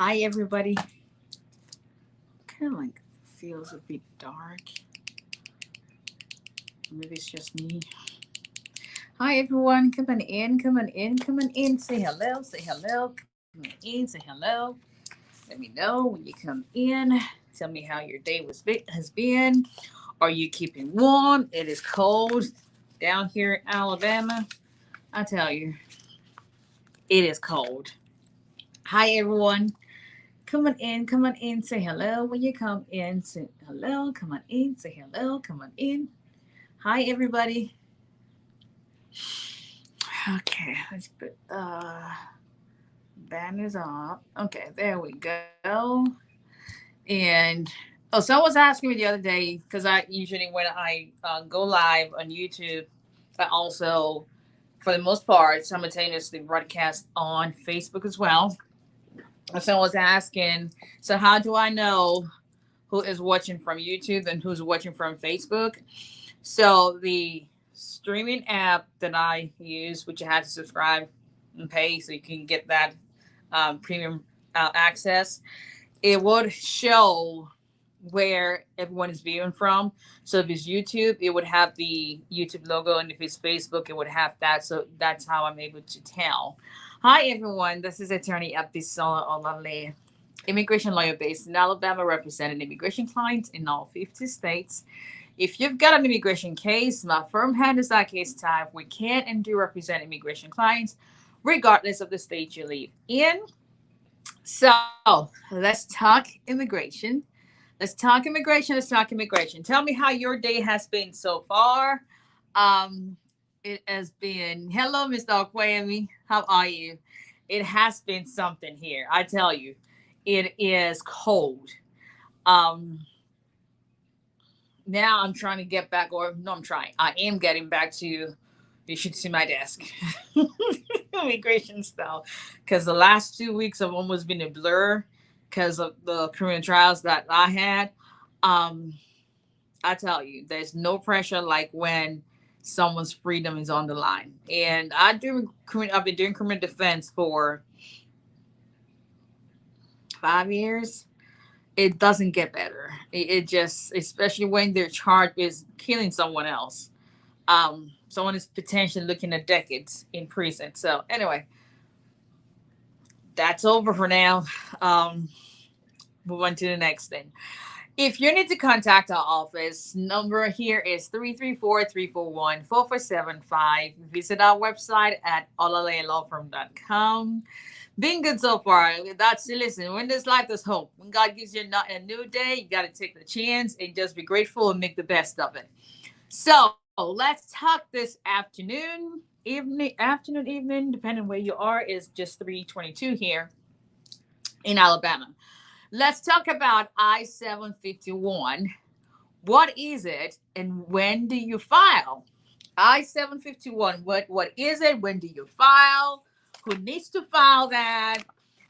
Hi, everybody. Kind of like feels a bit dark. Maybe it's just me. Hi, everyone. Come on in, come on in, come on in. Say hello, say hello. Come on in, say hello. Let me know when you come in. Tell me how your day has been. Are you keeping warm? It is cold down here in Alabama. I tell you, it is cold. Hi, everyone. Come on in, say hello when you come in. Say hello, come on in, say hello, come on in. Hi, everybody. Okay, let's put banners up. Okay, there we go. And oh, someone was asking me the other day because I usually when I go live on YouTube, I also, for the most part, simultaneously broadcast on Facebook as well. And someone was asking, so how do I know who is watching from YouTube and who's watching from Facebook? So the streaming app that I use, which you have to subscribe and pay so you can get that premium access, it would show where everyone is viewing from. So if it's YouTube, it would have the YouTube logo, and if it's Facebook, it would have that. So that's how I'm able to tell. Hi everyone, this is Attorney Abdisola Olale, immigration lawyer based in Alabama, representing immigration clients in all 50 states. If you've got an immigration case, my firm handles that case type. We can and do represent immigration clients, regardless of the state you live in. So let's talk immigration. Let's talk immigration. Tell me how your day has been so far. It has been, hello, Mr. Okwemi. How are you? It has been something here. I tell you, it is cold. Um, Now I'm trying to get back, or no, I'm trying. I am getting back to. You should see my desk, immigration style, because the last 2 weeks have almost been a blur because of the criminal trials that I had. Um, I tell you, there's no pressure like when someone's freedom is on the line. And I've been doing criminal defense for 5 years. It doesn't get better. It just, especially when their charge is killing someone else. Someone is potentially looking at decades in prison. So anyway, that's over for now. Um, Move on to the next thing. If you need to contact our office, number here is 334-341-4475. Visit our website at olalayalawfirm.com. Being good so far. That's listen. When there's life, there's hope. When God gives you a new day, you got to take the chance and just be grateful and make the best of it. So let's talk this evening, depending where you are. Is just 3:22 here in Alabama. Let's talk about I-751. What is it, and when do you file? I-751. What is it? When do you file? Who needs to file that?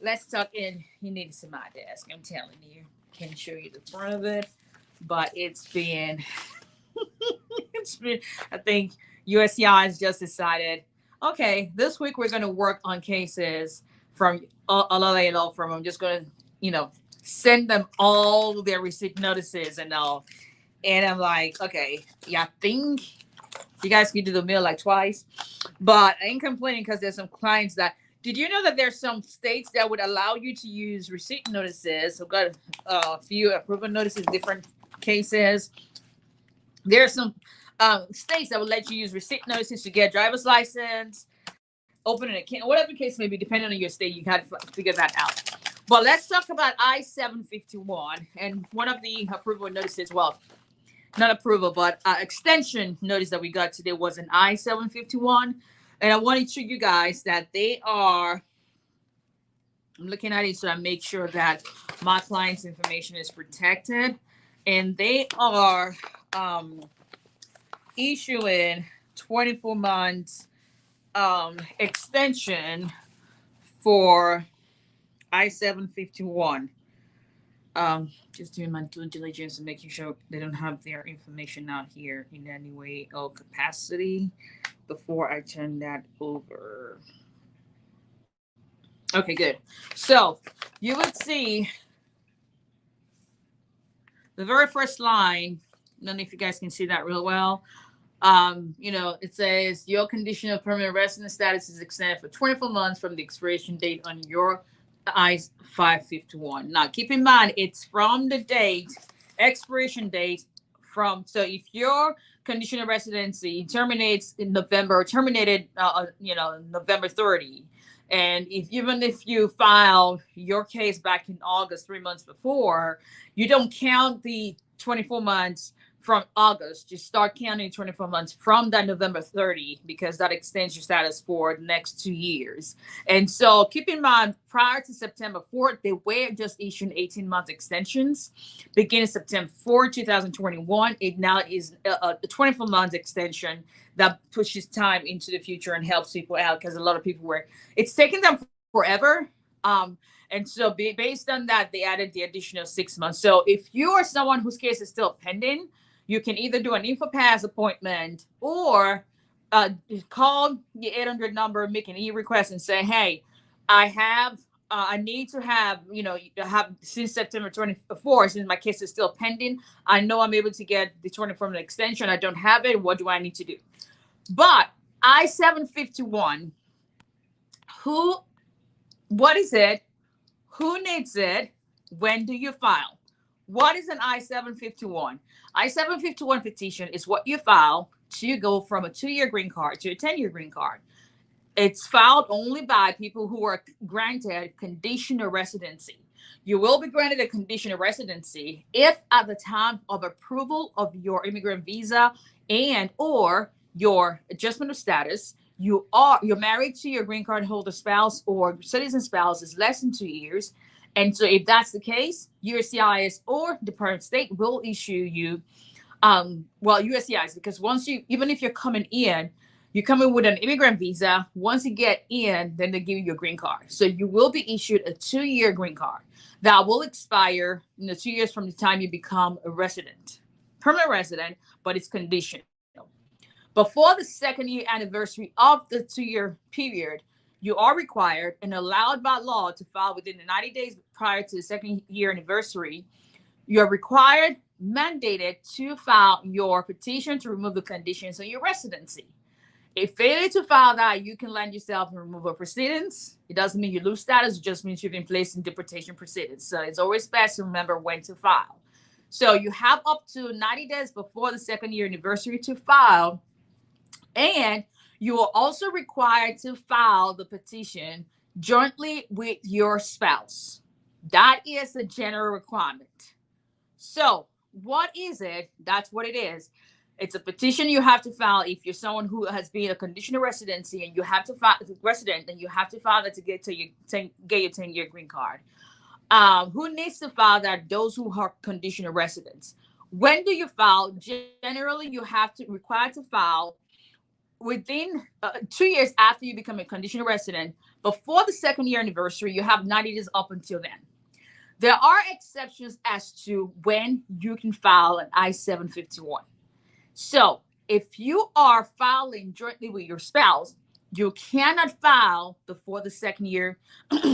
Let's talk in. You need to see my desk. I'm telling you. Can't show you the front of it, but it's been. It's been. I think USCI has just decided. Okay, this week we're going to work on cases from LLA law firm. I'm just going to, send them all their receipt notices and all. And I'm like, okay, yeah, I think you guys can do the mail like twice. But I ain't complaining because there's some clients that. Did you know that there's some states that would allow you to use receipt notices? I've got a few approval notices, different cases. There's some states that would let you use receipt notices to get a driver's license, open an account, whatever the case may be, depending on your state. You got to figure that out. But let's talk about I-751 and one of the approval notices. Well, not approval, but extension notice that we got today was an I-751. And I want to show you guys that they are. I'm looking at it so I make sure that my client's information is protected. And they are issuing 24 months extension for I-751. Just doing my due diligence and making sure they don't have their information out here in any way or capacity before I turn that over. Okay, good. So you would see the very first line. I don't know if you guys can see that real well. It says your condition of permanent resident status is extended for 24 months from the expiration date on your I-551. Now, keep in mind, it's from the date, expiration date from, so if your condition of residency terminates in November, terminated, November 30, and even if you file your case back in August, 3 months before, you don't count the 24 months from August. You start counting 24 months from that November 30 because that extends your status for the next 2 years. And so keep in mind, prior to September 4th, they were just issuing 18-month extensions. Beginning September 4, 2021, it now is a 24-month extension that pushes time into the future and helps people out because a lot of people it's taking them forever. And so based on that, they added the additional 6 months. So if you are someone whose case is still pending, you can either do an InfoPass appointment or call the 800 number, make an e-request and say, hey, I need to have, since September 24th, since my case is still pending, I know I'm able to get the 24-month extension. I don't have it. What do I need to do? But I-751, what is it? Who needs it? When do you file? What is an I-751? I-751 petition is what you file to go from a 2-year green card to a 10-year green card. It's filed only by people who are granted conditional residency. You will be granted a conditional residency if at the time of approval of your immigrant visa and or your adjustment of status, you're married to your green card holder spouse or citizen spouse is less than 2 years. And so if that's the case, USCIS or Department of State will issue you, USCIS, because even if you're coming in, you come in with an immigrant visa. Once you get in, then they give you your green card. So you will be issued a 2-year green card that will expire in the 2 years from the time you become a permanent resident, but it's conditional. Before the 2nd year anniversary of the 2-year period, you are required and allowed by law to file within the 90 days prior to the 2nd year anniversary. You're required, mandated to file your petition to remove the conditions on your residency. If failure to file that, you can land yourself in removal proceedings. It doesn't mean you lose status. It just means you've been placed in deportation proceedings. So it's always best to remember when to file. So you have up to 90 days before the 2nd year anniversary to file. And you are also required to file the petition jointly with your spouse. That is a general requirement. So what is it? That's what it is. It's a petition you have to file if you're someone who has been a conditional residency and you have to file resident and you have to file that to get your 10-year green card. Who needs to file that? Those who are conditional residents. When do you file? Generally, you have to required to file within 2 years after you become a conditional resident. Before the 2nd year anniversary, you have 90 days up until then. There are exceptions as to when you can file an I-751. So if you are filing jointly with your spouse, you cannot file before the 2nd year,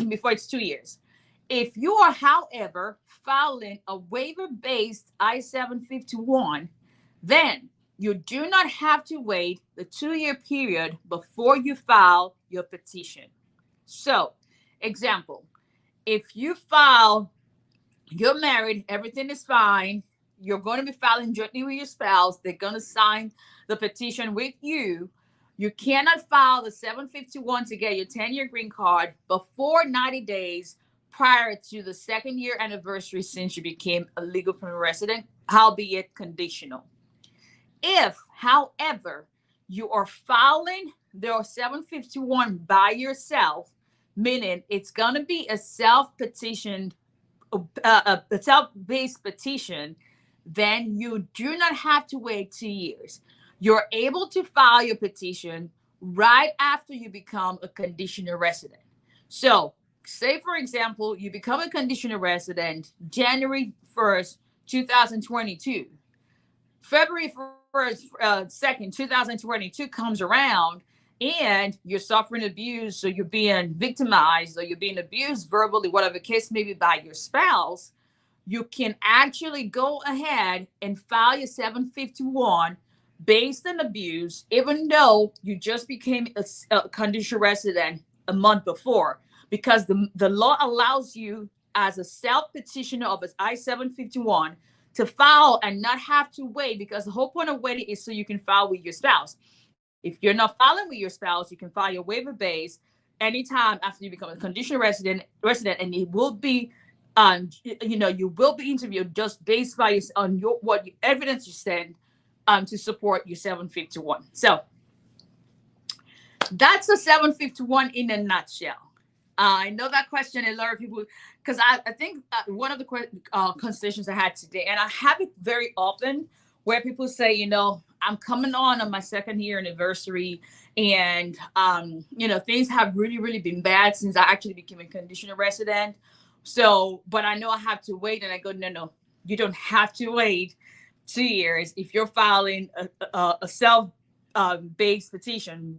before it's 2 years. If you are, however, filing a waiver-based I-751, then you do not have to wait the 2-year period before you file your petition. So, example, if you file, you're married, everything is fine, you're going to be filing jointly with your spouse, they're going to sign the petition with you, you cannot file the 751 to get your 10-year green card before 90 days prior to the 2nd year anniversary since you became a legal permanent resident, albeit conditional. If, however, you are filing the 751 by yourself, meaning it's going to be a self-petitioned, a self-based petition, then you do not have to wait 2 years. You're able to file your petition right after you become a conditional resident. So, say, for example, you become a conditional resident January 1st, 2022. February 1st, 2nd, 2022 comes around and you're suffering abuse, so you're being victimized or you're being abused verbally, whatever the case may be, by your spouse, you can actually go ahead and file your 751 based on abuse, even though you just became a conditional resident a month before, because the law allows you as a self petitioner of an I-751 to file and not have to wait, because the whole point of waiting is so you can file with your spouse. If you're not filing with your spouse, you can file your waiver base anytime after you become a conditional resident, and it will be, you will be interviewed just based on your what evidence you send to support your 751. So that's a 751 in a nutshell. I know that question, a lot of people, because I think one of the conversations I had today, and I have it very often, where people say, I'm coming on my second year anniversary, and things have really, really been bad since I actually became a conditional resident. So, but I know I have to wait, and I go, no, you don't have to wait 2 years if you're filing a self based petition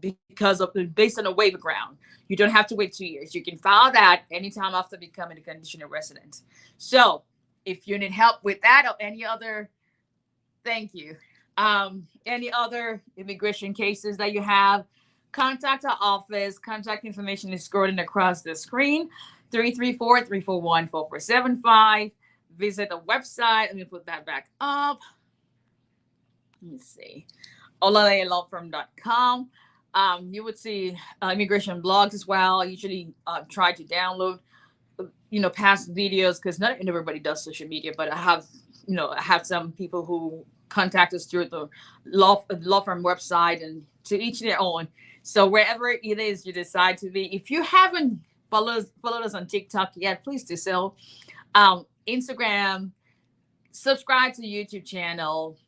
based on a waiver ground. You don't have to wait 2 years. You can file that anytime after becoming a conditional resident. So if you need help with that or any other, thank you. Any other immigration cases that you have, contact our office. Contact information is scrolling across the screen. 334-341-4475. Visit the website. Let me put that back up. Let me see. olalayalawfirm.com. You would see immigration blogs as well. I usually try to download, past videos, because not everybody does social media, but I have some people who contact us through the law firm website, and to each their own. So wherever it is you decide to be, if you haven't followed us on TikTok yet, please do so. Instagram, subscribe to the YouTube channel,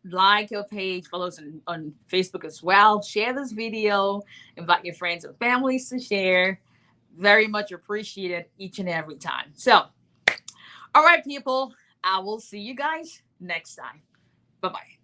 like your page, follow us on Facebook as well. Share this video, invite your friends and families to share. Very much appreciated each and every time. So, all right, people, I will see you guys next time. Bye-bye.